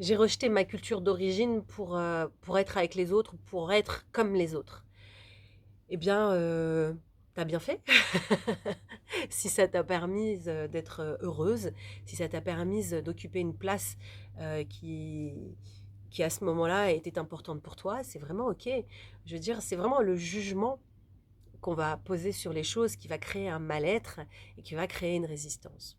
J'ai rejeté ma culture d'origine pour être avec les autres, pour être comme les autres. Eh bien, tu bien fait. Si ça t'a permise, d'être, heureuse, si ça t'a permise d'occuper une place, qui à ce moment-là était importante pour toi, c'est vraiment OK. Je veux dire, c'est vraiment le jugement qu'on va poser sur les choses qui va créer un mal-être et qui va créer une résistance.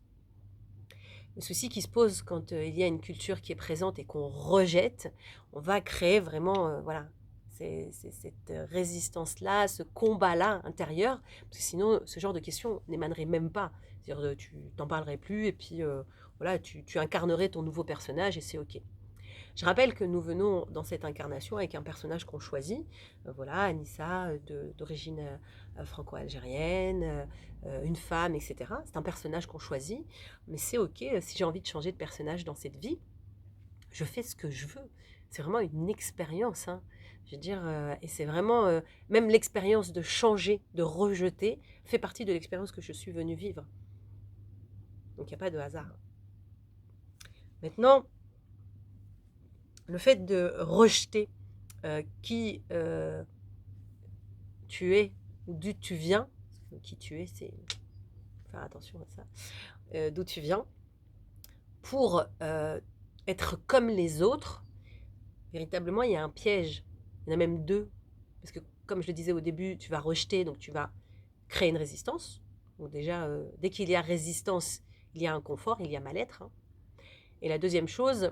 Le souci qui se pose quand il y a une culture qui est présente et qu'on rejette, on va créer vraiment, voilà, c'est cette résistance-là, ce combat-là intérieur, parce que sinon, ce genre de questions n'émanerait même pas. C'est-à-dire, tu t'en parlerais plus et puis voilà, tu incarnerais ton nouveau personnage et c'est OK. Je rappelle que nous venons dans cette incarnation avec un personnage qu'on choisit. Voilà, Anissa, d'origine franco-algérienne, une femme, etc. C'est un personnage qu'on choisit, mais c'est OK. Si j'ai envie de changer de personnage dans cette vie, je fais ce que je veux. C'est vraiment une expérience, hein. Je veux dire, et c'est vraiment, même l'expérience de changer, de rejeter, fait partie de l'expérience que je suis venue vivre. Donc il n'y a pas de hasard. Maintenant, le fait de rejeter qui tu es ou d'où tu viens, qui tu es, c'est faire attention à ça, d'où tu viens, pour être comme les autres, véritablement, il y a un piège. Il y en a même deux. Parce que, comme je le disais au début, tu vas rejeter, donc tu vas créer une résistance. Donc déjà, dès qu'il y a résistance, il y a inconfort, il y a mal-être, hein. Et la deuxième chose,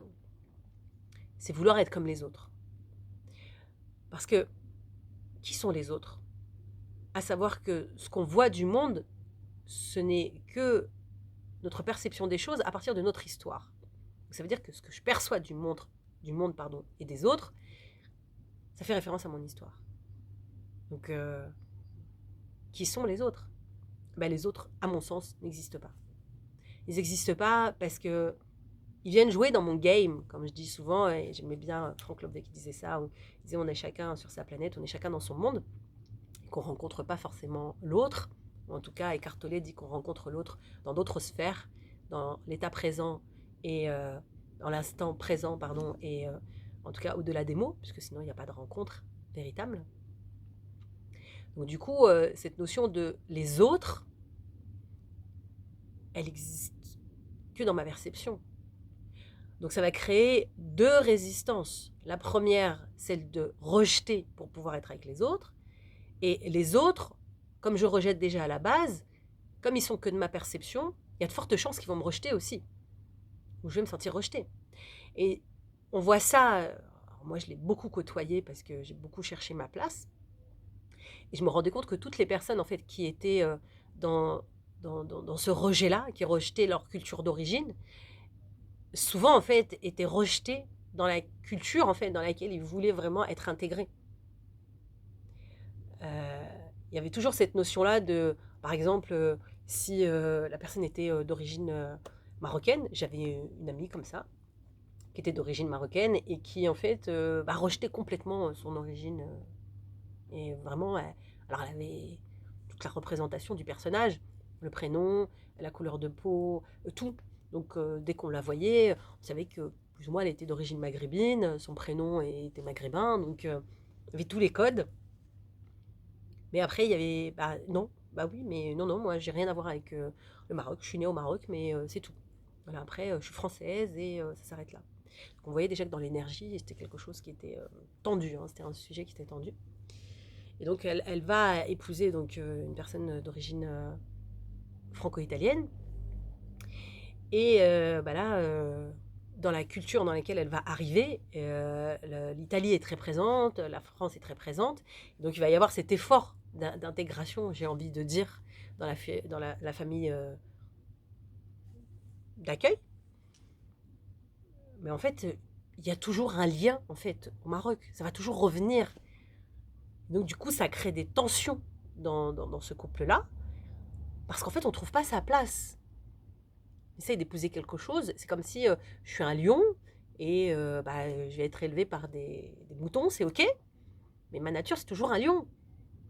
c'est vouloir être comme les autres. Parce que, qui sont les autres? À savoir que ce qu'on voit du monde, ce n'est que notre perception des choses à partir de notre histoire. Donc ça veut dire que ce que je perçois du monde pardon, et des autres, ça fait référence à mon histoire. Donc, qui sont les autres? Ben, les autres, à mon sens, n'existent pas. Ils n'existent pas parce que ils viennent jouer dans mon game, comme je dis souvent, et j'aimais bien Frank Lobdet qui disait ça, où il disait on est chacun sur sa planète, on est chacun dans son monde, et qu'on ne rencontre pas forcément l'autre, ou en tout cas Eckhart Tolle dit qu'on rencontre l'autre dans d'autres sphères, dans l'état présent et dans l'instant présent, pardon, et en tout cas au-delà des mots, puisque sinon il n'y a pas de rencontre véritable. Donc du coup, cette notion de les autres, elle existe que dans ma perception. Donc ça va créer deux résistances. La première, celle de rejeter pour pouvoir être avec les autres. Et les autres, comme je rejette déjà à la base, comme ils sont que de ma perception, il y a de fortes chances qu'ils vont me rejeter aussi. Ou je vais me sentir rejetée. Et on voit ça, moi je l'ai beaucoup côtoyé parce que j'ai beaucoup cherché ma place. Et je me rendais compte que toutes les personnes en fait qui étaient dans, dans ce rejet-là, qui rejetaient leur culture d'origine, souvent en fait étaient rejetées dans la culture en fait dans laquelle ils voulaient vraiment être intégrés. Il y avait toujours cette notion-là de, par exemple, si la personne était d'origine marocaine, j'avais une amie comme ça, qui était d'origine marocaine et qui en fait rejetait complètement son origine. Et vraiment, alors elle avait toute la représentation du personnage, le prénom, la couleur de peau, tout. Donc dès qu'on la voyait, on savait que plus ou moins elle était d'origine maghrébine, son prénom était maghrébin, donc il y avait tous les codes. Mais après, il y avait, bah non, bah oui, mais non, non, moi j'ai rien à voir avec le Maroc. Je suis née au Maroc, mais c'est tout. Voilà, après, je suis française et ça s'arrête là. Donc on voyait déjà que dans l'énergie, c'était quelque chose qui était tendu, hein, c'était un sujet qui était tendu. Et donc elle va épouser donc, une personne d'origine franco-italienne. Et bah là, dans la culture dans laquelle elle va arriver, l'Italie est très présente, la France est très présente. Donc il va y avoir cet effort d'intégration, j'ai envie de dire, dans la famille d'accueil. Mais en fait, il y a toujours un lien en fait au Maroc. Ça va toujours revenir. Donc du coup, ça crée des tensions dans ce couple-là, parce qu'en fait, on ne trouve pas sa place. On essaye d'épouser quelque chose. C'est comme si je suis un lion et bah, je vais être élevé par des moutons, c'est ok. Mais ma nature, c'est toujours un lion.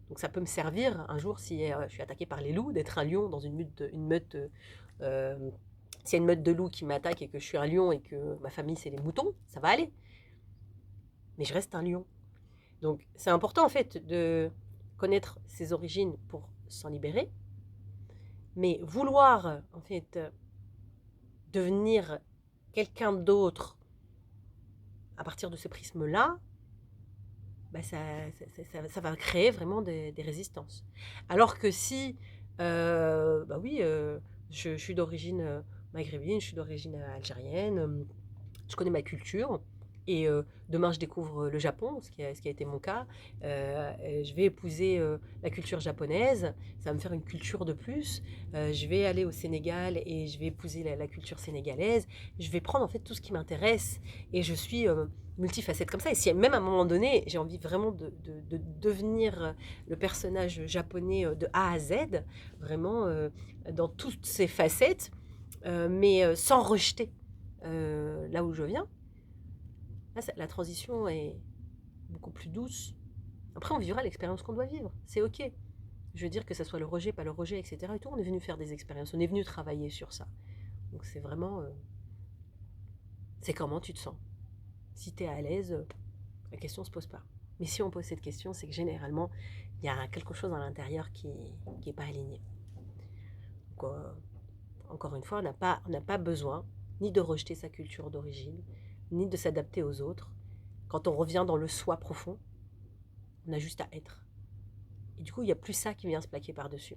Donc ça peut me servir un jour si je suis attaqué par les loups, d'être un lion dans une meute S'il y a une meute de loups qui m'attaque et que je suis un lion et que ma famille c'est les moutons, ça va aller. Mais je reste un lion. Donc c'est important en fait de connaître ses origines pour s'en libérer. Mais vouloir en fait devenir quelqu'un d'autre à partir de ce prisme-là, bah ça va créer vraiment des résistances. Alors que si, bah oui, je suis d'origine maghrébine, je suis d'origine algérienne, je connais ma culture. Et demain, je découvre le Japon, ce qui a été mon cas. Je vais épouser la culture japonaise, ça va me faire une culture de plus. Je vais aller au Sénégal et je vais épouser la culture sénégalaise. Je vais prendre en fait tout ce qui m'intéresse et je suis multifacette comme ça. Et si même à un moment donné, j'ai envie vraiment de devenir le personnage japonais de A à Z, vraiment dans toutes ses facettes, mais sans rejeter là où je viens. Là, la transition est beaucoup plus douce. Après, on vivra l'expérience qu'on doit vivre. C'est OK. Je veux dire que ce soit le rejet, pas le rejet, etc. Et tout, on est venu faire des expériences. On est venu travailler sur ça. Donc, c'est vraiment. C'est comment tu te sens. Si tu es à l'aise, la question ne se pose pas. Mais si on pose cette question, c'est que généralement, il y a quelque chose à l'intérieur qui n'est pas aligné. Donc, encore une fois, on n'a pas besoin ni de rejeter sa culture d'origine, ni de s'adapter aux autres. Quand on revient dans le soi profond, on a juste à être. Et du coup, il n'y a plus ça qui vient se plaquer par-dessus.